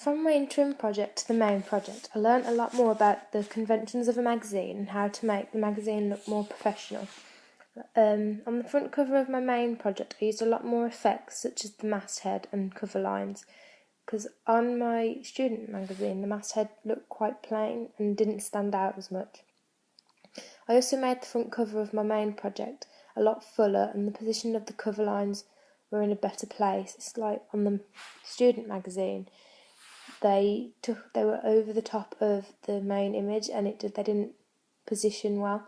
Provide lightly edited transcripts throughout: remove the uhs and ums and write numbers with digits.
From my interim project to the main project, I learnt a lot more about the conventions of a magazine and how to make the magazine look more professional. On the front cover of my main project, I used a lot more effects such as the masthead and cover lines, because on my student magazine the masthead looked quite plain and didn't stand out as much. I also made the front cover of my main project a lot fuller, and the position of the cover lines were in a better place. It's like on the student magazine, they were over the top of the main image, and they didn't position well.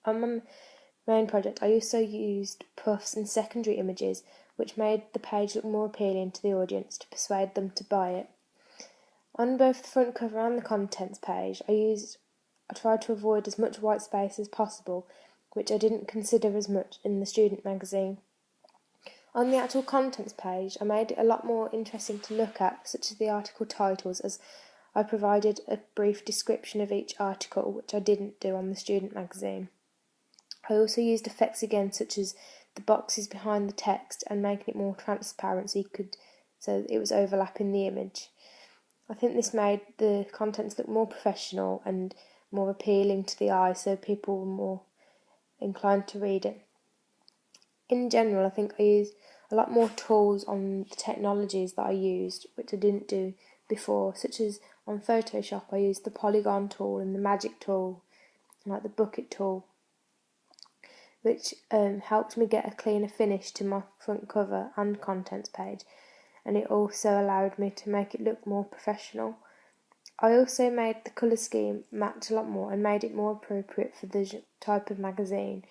On my main project, I also used puffs and secondary images, which made the page look more appealing to the audience to persuade them to buy it. On both the front cover and the contents page, I tried to avoid as much white space as possible, which I didn't consider as much in the student magazine. On the actual contents page, I made it a lot more interesting to look at, such as the article titles, as I provided a brief description of each article, which I didn't do on the student magazine. I also used effects again, such as the boxes behind the text and making it more transparent so it was overlapping the image. I think this made the contents look more professional and more appealing to the eye, so people were more inclined to read it. In general, I think I used a lot more tools on the technologies that I used, which I didn't do before, such as on Photoshop I used the polygon tool and the magic tool, like the bucket tool, which helped me get a cleaner finish to my front cover and contents page, and it also allowed me to make it look more professional. I also made the colour scheme match a lot more and made it more appropriate for the type of magazine,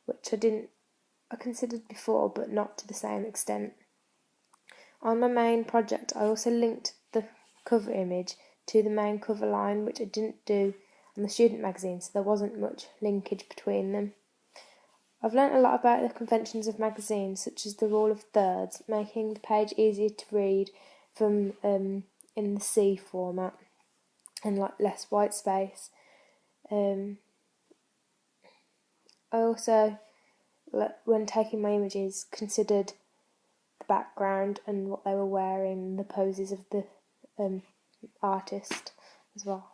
which I considered before, but not to the same extent. On my main project, I also linked the cover image to the main cover line, which I didn't do on the student magazine, so there wasn't much linkage between them. I've learnt a lot about the conventions of magazines, such as the rule of thirds, making the page easier to read from in the C format and like less white space. I also, when taking my images, considered the background and what they were wearing, the poses of the artist as well.